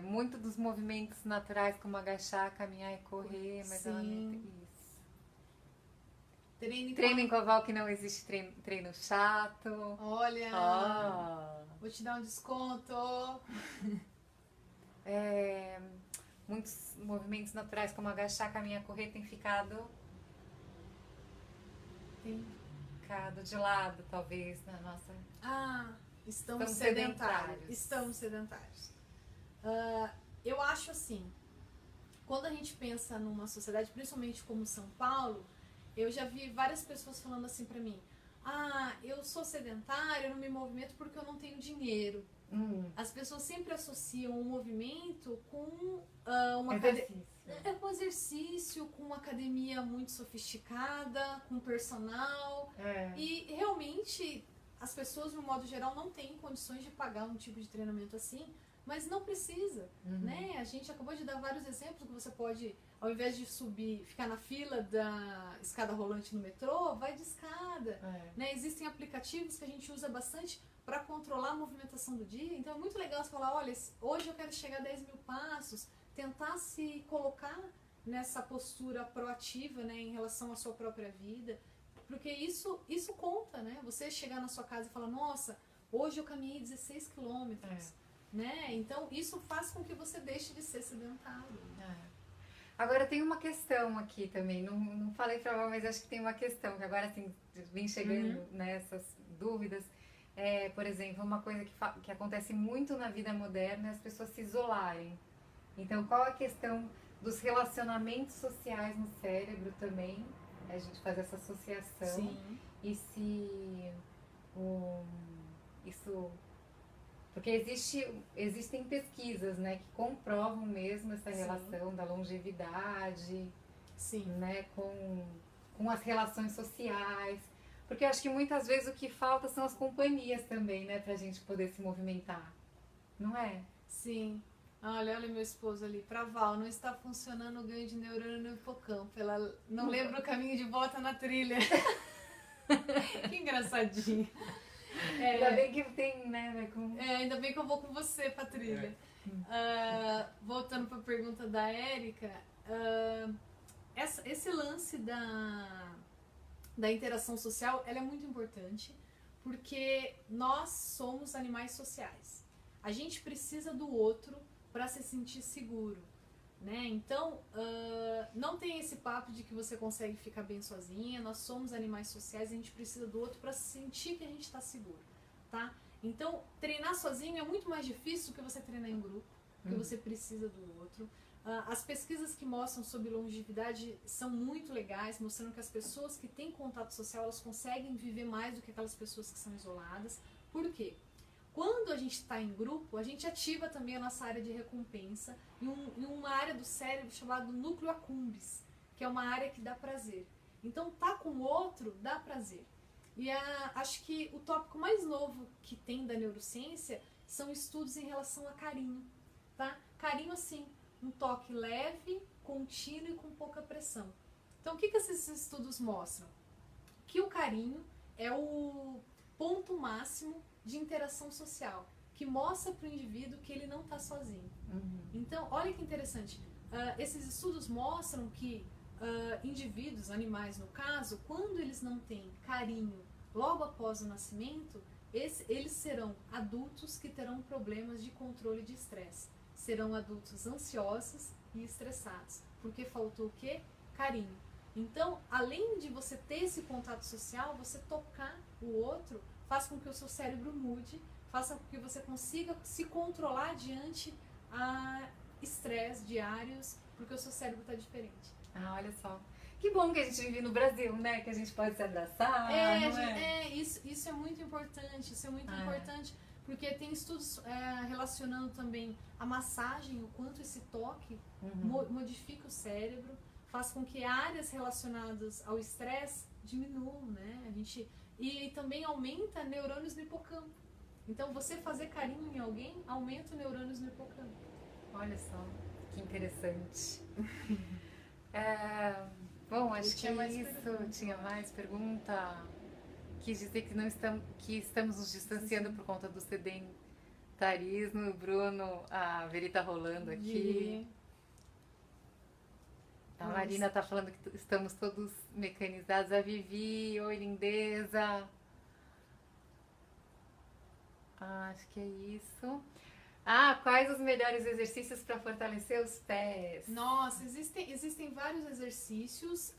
Muito dos movimentos naturais, como agachar, caminhar e correr, mas ela não tem isso. Treino em Koval que não existe treino chato. Olha, vou te dar um desconto. Muitos movimentos naturais, como agachar, caminhar, correr, tem ficado de lado, talvez, na nossa... Estamos sedentários. Estamos sedentários. Eu acho assim, quando a gente pensa numa sociedade, principalmente como São Paulo, eu já vi várias pessoas falando assim pra mim: eu sou sedentário, eu não me movimento porque eu não tenho dinheiro. As pessoas sempre associam o movimento com com exercício, com uma academia muito sofisticada, com personal. E realmente as pessoas, no modo geral, não têm condições de pagar um tipo de treinamento assim, mas não precisa, né? A gente acabou de dar vários exemplos que você pode, ao invés de subir, ficar na fila da escada rolante no metrô, vai de escada, né? Existem aplicativos que a gente usa bastante para controlar a movimentação do dia, então é muito legal você falar: olha, hoje eu quero chegar a 10.000 passos, tentar se colocar nessa postura proativa, né, em relação à sua própria vida, porque isso conta, né? Você chegar na sua casa e falar: nossa, hoje eu caminhei 16 quilômetros. Né? Então isso faz com que você deixe de ser sedentário. Agora tem uma questão aqui também, não falei pra ela, mas acho que tem uma questão que agora assim vem chegando nessas dúvidas. Por exemplo, uma coisa que acontece muito na vida moderna é as pessoas se isolarem. Então qual a questão dos relacionamentos sociais no cérebro também? A gente faz essa associação. Sim. E se isso... Porque existem pesquisas, né, que comprovam mesmo essa relação da longevidade, né, com as relações sociais. Porque eu acho que muitas vezes o que falta são as companhias também, né, pra gente poder se movimentar. Não é? Sim. Olha meu esposo ali. Pra Val, não está funcionando o ganho de neurônio no hipocampo. Ela não lembra o caminho de volta na trilha. Que engraçadinho. Ainda bem que tem, né? Ainda bem que eu vou com você pra trilha. Voltando pra pergunta da Érica, esse lance da interação social, ela é muito importante, porque nós somos animais sociais. A gente precisa do outro para se sentir seguro, né? Então, não tem esse papo de que você consegue ficar bem sozinha. Nós somos animais sociais, a gente precisa do outro para sentir que a gente está seguro, tá? Então, treinar sozinho é muito mais difícil do que você treinar em grupo, porque você precisa do outro. As pesquisas que mostram sobre longevidade são muito legais, mostrando que as pessoas que têm contato social, elas conseguem viver mais do que aquelas pessoas que são isoladas. Por quê? Quando a gente está em grupo, a gente ativa também a nossa área de recompensa em uma área do cérebro chamada núcleo accumbens, que é uma área que dá prazer. Então, tá com o outro dá prazer. E acho que o tópico mais novo que tem da neurociência são estudos em relação a carinho, tá? Carinho, assim, um toque leve, contínuo e com pouca pressão. Então, o que esses estudos mostram? Que o carinho é o ponto máximo de interação social, que mostra para o indivíduo que ele não está sozinho. Então, olha que interessante. Esses estudos mostram que indivíduos, animais no caso, quando eles não têm carinho logo após o nascimento, eles serão adultos que terão problemas de controle de estresse. Serão adultos ansiosos e estressados. Porque faltou o quê? Carinho. Então, além de você ter esse contato social, você tocar o outro faz com que o seu cérebro mude, faça com que você consiga se controlar diante a estresse diários, porque o seu cérebro está diferente. Olha só. Que bom que a gente vive no Brasil, né? Que a gente pode se abraçar. Isso é muito importante, porque tem estudos relacionando também a massagem, o quanto esse toque modifica o cérebro, faz com que áreas relacionadas ao estresse diminuam, né? E também aumenta neurônios no hipocampo. Então, você fazer carinho em alguém aumenta os neurônios no hipocampo. Olha só, que interessante. Bom, acho que é isso. Tinha mais pergunta? Quis dizer que que estamos nos distanciando por conta do sedentarismo. Bruno, a Veri tá rolando aqui. A Marina tá falando que estamos todos mecanizados. A Vivi, oi lindeza. Acho que é isso. Quais os melhores exercícios para fortalecer os pés? Nossa, existem vários exercícios.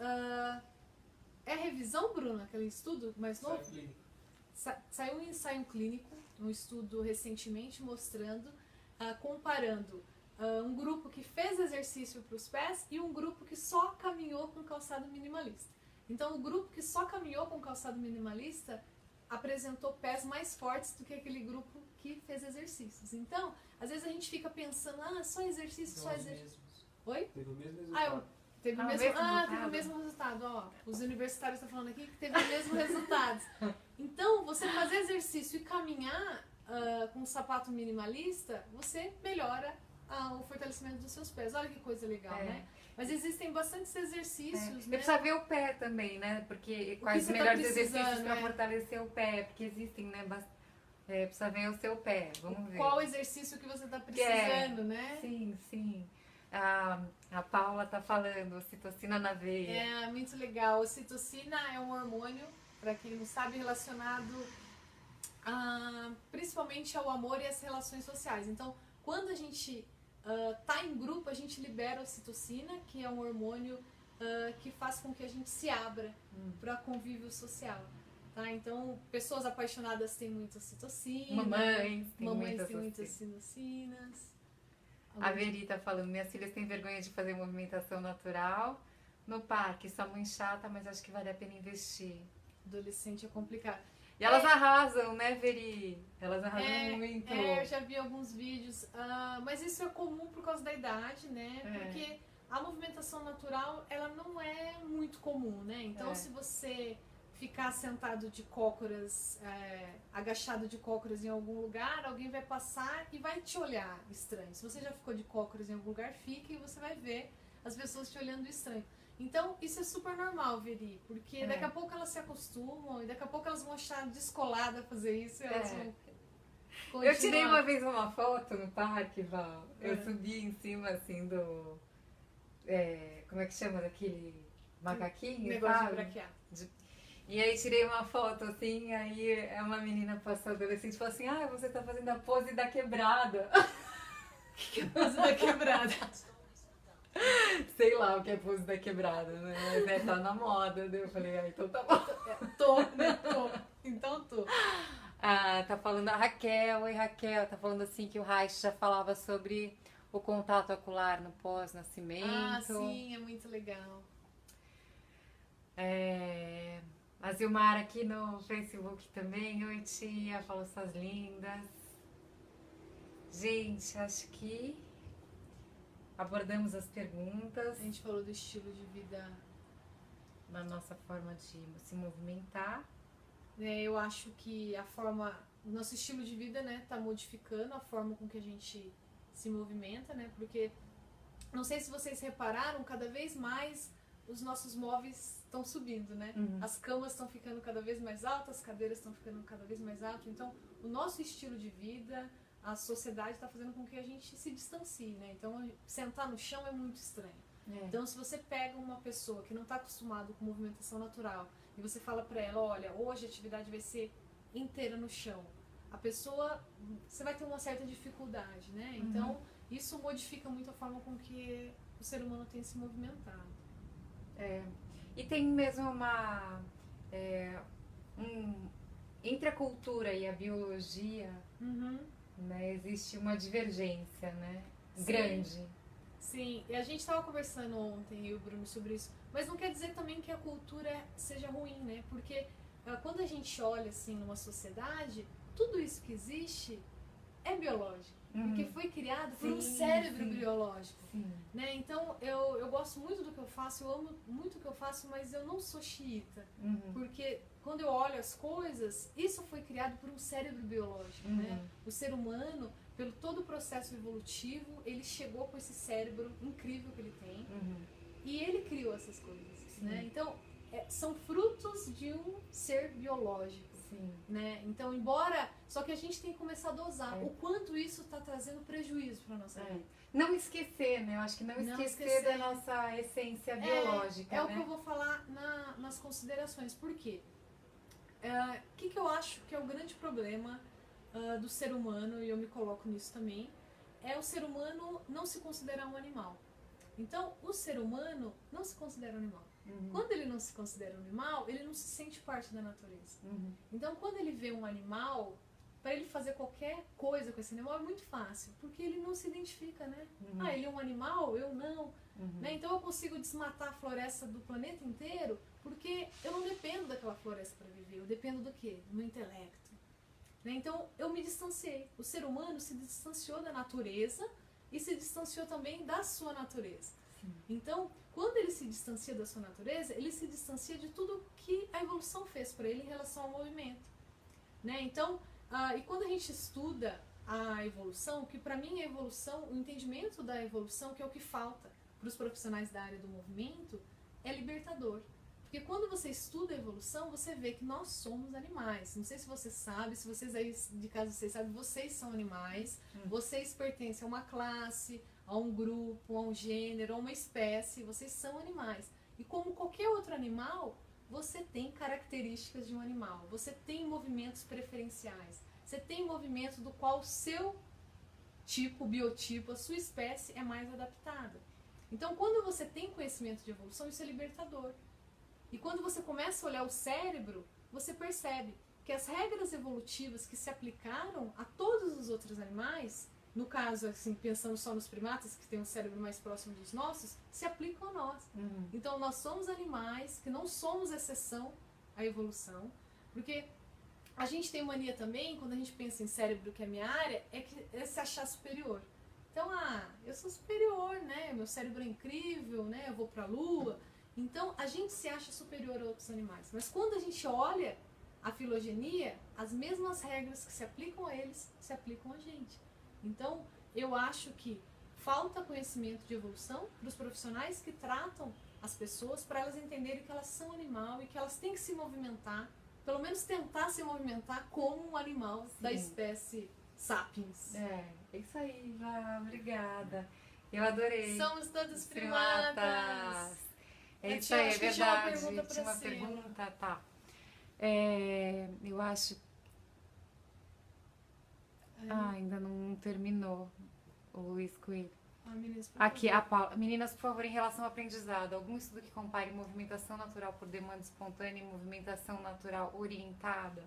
É revisão, Bruna, aquele estudo mais novo? Saiu um ensaio clínico, um estudo recentemente mostrando, comparando um grupo que fez exercício para os pés e um grupo que só caminhou com calçado minimalista. Então, o grupo que só caminhou com calçado minimalista apresentou pés mais fortes do que aquele grupo que fez exercícios. Então, às vezes a gente fica pensando, só exercício, só exercício. Oi? Teve o mesmo resultado. Teve o mesmo resultado. Ó, os universitários estão falando aqui que teve o mesmo resultado. Então, você fazer exercício e caminhar com um sapato minimalista, você melhora o fortalecimento dos seus pés. Olha que coisa legal, né? Mas existem bastantes exercícios, né? Precisa ver o pé também, né? Porque quais os melhores exercícios para fortalecer o pé? Porque existem, né? Precisa ver o seu pé, vamos ver. Qual exercício que você está precisando, né? Sim. A Paula tá falando, ocitocina na veia. É, muito legal. Ocitocina é um hormônio, para quem não sabe, relacionado principalmente ao amor e às relações sociais. Então, quando a gente tá em grupo, a gente libera ocitocina, que é um hormônio que faz com que a gente se abra para convívio social. Tá? Então, pessoas apaixonadas têm muita ocitocina. Mamães têm muitas ocitocinas. A Veri tá falando, minhas filhas têm vergonha de fazer movimentação natural no parque, sua mãe chata, mas acho que vale a pena investir. Adolescente é complicado. E elas arrasam, né, Veri? Elas arrasam muito. Eu já vi alguns vídeos, mas isso é comum por causa da idade, né? Porque a movimentação natural, ela não é muito comum, né? Então, se você ficar sentado de cócoras, agachado de cócoras em algum lugar, alguém vai passar e vai te olhar estranho. Se você já ficou de cócoras em algum lugar, fique e você vai ver as pessoas te olhando estranho. Então, isso é super normal, Veri, porque daqui a pouco elas se acostumam e daqui a pouco elas vão achar descolada fazer isso e elas vão continuar. Eu tirei uma vez uma foto no parque, Val. Eu subi em cima, assim, do... como é que chama? Daquele macaquinho, negócio sabe? de braquear. E aí tirei uma foto, assim, aí uma menina passou adolescente e falou assim, você tá fazendo a pose da quebrada. Que pose da quebrada? Sei lá o que é pose da quebrada, né? Mas tá na moda. Daí eu falei, então tá bom. Tô. Então tô. Tá falando a Raquel, oi Raquel, tá falando assim que o Reich já falava sobre o contato ocular no pós-nascimento. Sim, é muito legal. A Zilmar aqui no Facebook também, oi tia, falou suas lindas. Gente, acho que abordamos as perguntas. A gente falou do estilo de vida, na nossa forma de se movimentar. Eu acho que o nosso estilo de vida, né, tá modificando a forma com que a gente se movimenta, né, porque não sei se vocês repararam, cada vez mais os nossos móveis estão subindo, né? As camas estão ficando cada vez mais altas, as cadeiras estão ficando cada vez mais altas. Então, o nosso estilo de vida, a sociedade está fazendo com que a gente se distancie, né? Então, sentar no chão é muito estranho. Então, se você pega uma pessoa que não está acostumada com movimentação natural e você fala para ela, olha, hoje a atividade vai ser inteira no chão, a pessoa, você vai ter uma certa dificuldade, né? Então, isso modifica muito a forma com que o ser humano tem se movimentado. E tem mesmo entre a cultura e a biologia, né, existe uma divergência, né? Grande. Sim, e a gente estava conversando ontem, eu e o Bruno, sobre isso, mas não quer dizer também que a cultura seja ruim, né? Porque quando a gente olha assim numa sociedade, tudo isso que existe é biológico. Porque foi criado por um Sim, cérebro sim. biológico. Sim. Né? Então, eu gosto muito do que eu faço, eu amo muito o que eu faço, mas eu não sou xiita. Porque quando eu olho as coisas, isso foi criado por um cérebro biológico. Né? O ser humano, pelo todo o processo evolutivo, ele chegou com esse cérebro incrível que ele tem e ele criou essas coisas. Né? Então, são frutos de um ser biológico. Sim. Né? Então, só que a gente tem que começar a dosar o quanto isso está trazendo prejuízo para nossa vida. Não esquecer, né? Eu acho que não esquecer da nossa essência biológica. É o que eu vou falar nas considerações. Por quê? O que eu acho que é o grande problema do ser humano, e eu me coloco nisso também, é o ser humano não se considerar um animal. Então, o ser humano não se considera um animal. Quando ele não se considera um animal, ele não se sente parte da natureza. Então, quando ele vê um animal, para ele fazer qualquer coisa com esse animal é muito fácil, porque ele não se identifica, né? Ele é um animal, eu não. Né? Então, eu consigo desmatar a floresta do planeta inteiro, porque eu não dependo daquela floresta para viver. Eu dependo do quê? Do meu intelecto. Né? Então, eu me distanciei. O ser humano se distanciou da natureza e se distanciou também da sua natureza. Então, quando ele se distancia da sua natureza, ele se distancia de tudo que a evolução fez para ele em relação ao movimento. Né? Então, e quando a gente estuda a evolução, que para mim a evolução, o entendimento da evolução, que é o que falta para os profissionais da área do movimento, é libertador. Porque quando você estuda a evolução, você vê que nós somos animais. Não sei se você sabe, se vocês aí de casa vocês sabem, vocês são animais, vocês pertencem a uma classe, a um grupo, a um gênero, a uma espécie, vocês são animais. E como qualquer outro animal, você tem características de um animal, você tem movimentos preferenciais, você tem movimento do qual o seu tipo, biotipo, a sua espécie é mais adaptada. Então, quando você tem conhecimento de evolução, isso é libertador. E quando você começa a olhar o cérebro, você percebe que as regras evolutivas que se aplicaram a todos os outros animais, no caso, assim, pensando só nos primatas, que tem um cérebro mais próximo dos nossos, se aplicam a nós. Então, nós somos animais que não somos exceção à evolução, porque a gente tem mania também, quando a gente pensa em cérebro, que é a minha área, é se achar superior. Então, eu sou superior, né? Meu cérebro é incrível, né? Eu vou pra lua. Então, a gente se acha superior a outros animais. Mas quando a gente olha a filogenia, as mesmas regras que se aplicam a eles, se aplicam a gente. Então, eu acho que falta conhecimento de evolução para os profissionais que tratam as pessoas, para elas entenderem que elas são animal e que elas têm que se movimentar, pelo menos tentar se movimentar como um animal da espécie Sapiens. É isso aí, Vá, obrigada. Eu adorei. Somos todos primatas. É isso aí, é verdade. Tinha uma pergunta pra Tinha uma cima. pergunta, tá. Eu acho. Ainda não terminou o Luiz Coelho. Meninas, Aqui, a Paula. Meninas, por favor, em relação ao aprendizado, algum estudo que compare movimentação natural por demanda espontânea e movimentação natural orientada?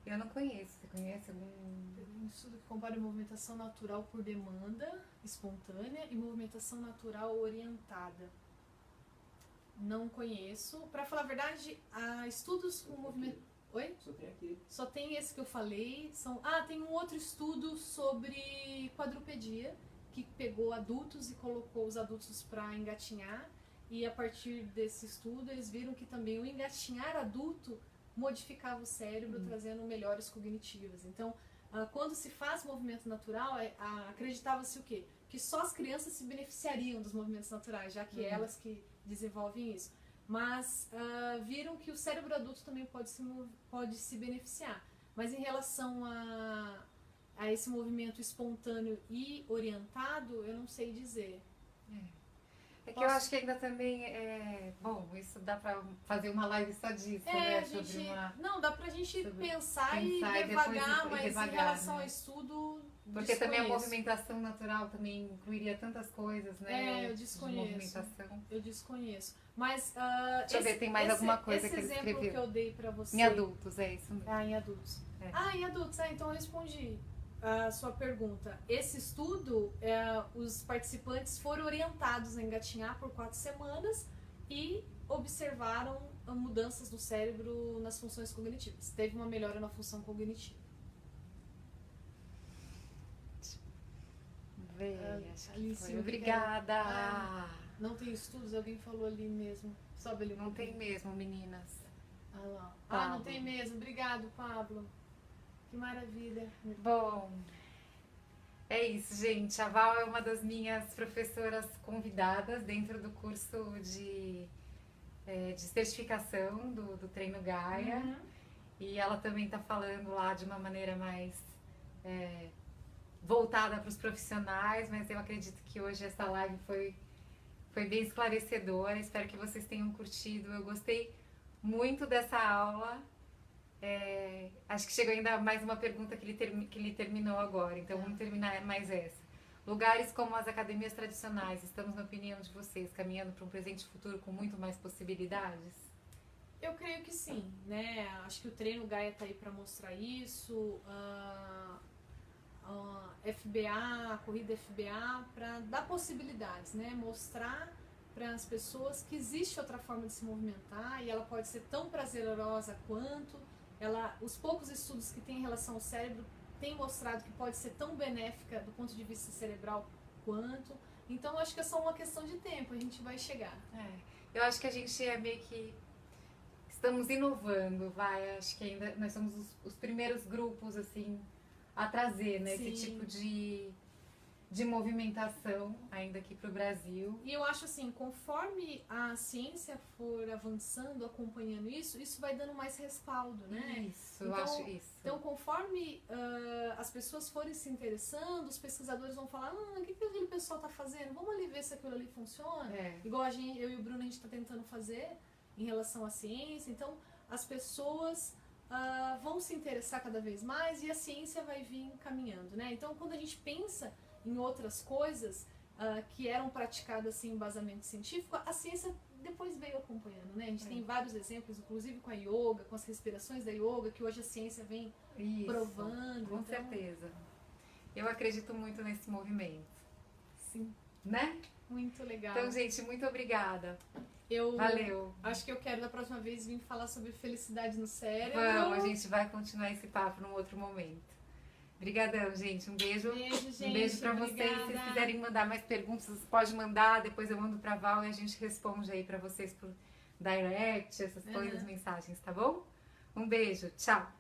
Eu não conheço. Você conhece algum? Um estudo que compara movimentação natural por demanda espontânea e movimentação natural orientada. Não conheço. Para falar a verdade, estudos com movimento... Oi? Só tem aqui. Só tem esse que eu falei. Tem um outro estudo sobre quadrupedia, que pegou adultos e colocou os adultos para engatinhar. E a partir desse estudo, eles viram que também o engatinhar adulto modificava o cérebro, trazendo melhores cognitivas. Então, quando se faz movimento natural, acreditava-se o quê? Que só as crianças se beneficiariam dos movimentos naturais, já que elas que desenvolvem isso. Mas viram que o cérebro adulto também pode se beneficiar. Mas em relação a esse movimento espontâneo e orientado, eu não sei dizer. É que eu acho que ainda também bom, isso dá pra fazer uma live só disso, né? Não, dá pra gente pensar e devagar, mas em relação ao estudo, porque também a movimentação natural também incluiria tantas coisas, né? Eu desconheço. De movimentação. Eu desconheço. Mas deixa eu ver, tem mais alguma coisa que ele escreveu. Esse exemplo que eu dei pra você. Em adultos, é isso mesmo. Em adultos. Em adultos, então eu respondi a sua pergunta. Esse estudo, os participantes foram orientados a engatinhar por 4 semanas e observaram mudanças no cérebro nas funções cognitivas. Teve uma melhora na função cognitiva. ver, acho que ali em foi. cima, Obrigada! Não tem estudos? Alguém falou ali mesmo. Sobe ali um Não tem pouquinho. mesmo, meninas. Ah lá. Pablo. Não tem mesmo. Obrigado, Pablo. Que maravilha. Bom, é isso, gente. A Val é uma das minhas professoras convidadas dentro do curso de certificação do Treino Gaia. Uhum. E ela também está falando lá de uma maneira mais voltada para os profissionais, mas eu acredito que hoje essa live foi bem esclarecedora. Espero que vocês tenham curtido. Eu gostei muito dessa aula. Acho que chegou ainda mais uma pergunta que ele terminou agora, então vamos terminar mais essa. Lugares como as academias tradicionais, estamos, na opinião de vocês, caminhando para um presente e futuro com muito mais possibilidades? Eu creio que sim, né? Acho que o treino Gaia tá aí para mostrar isso. FBA, a corrida FBA, para dar possibilidades, né? Mostrar para as pessoas que existe outra forma de se movimentar e ela pode ser tão prazerosa quanto. Os poucos estudos que tem em relação ao cérebro têm mostrado que pode ser tão benéfica do ponto de vista cerebral quanto. Então, acho que é só uma questão de tempo, a gente vai chegar. Eu acho que a gente meio que estamos inovando, acho que ainda nós somos os primeiros grupos, assim, a trazer, né, esse tipo de movimentação ainda aqui para o Brasil. E eu acho assim, conforme a ciência for avançando, acompanhando isso vai dando mais respaldo, né? Isso, eu acho isso. Então, conforme as pessoas forem se interessando, os pesquisadores vão falar, o que aquele pessoal está fazendo? Vamos ali ver se aquilo ali funciona. Igual eu e o Bruno, a gente está tentando fazer em relação à ciência. Então, as pessoas vão se interessar cada vez mais e a ciência vai vir caminhando, né? Então, quando a gente pensa em outras coisas que eram praticadas sem embasamento científico, a ciência depois veio acompanhando, né? A gente tem vários exemplos, inclusive com a yoga, com as respirações da yoga, que hoje a ciência vem provando. Com certeza. Eu acredito muito nesse movimento. Sim. Né? Muito legal. Então, gente, muito obrigada. Valeu. Acho que eu quero da próxima vez vir falar sobre felicidade no cérebro. Vamos, a gente vai continuar esse papo num outro momento. Obrigadão, gente. Um beijo. Gente. Um beijo pra vocês. Se vocês quiserem mandar mais perguntas, pode mandar. Depois eu mando pra Val e a gente responde aí pra vocês por direct, essas coisas, mensagens, tá bom? Um beijo. Tchau.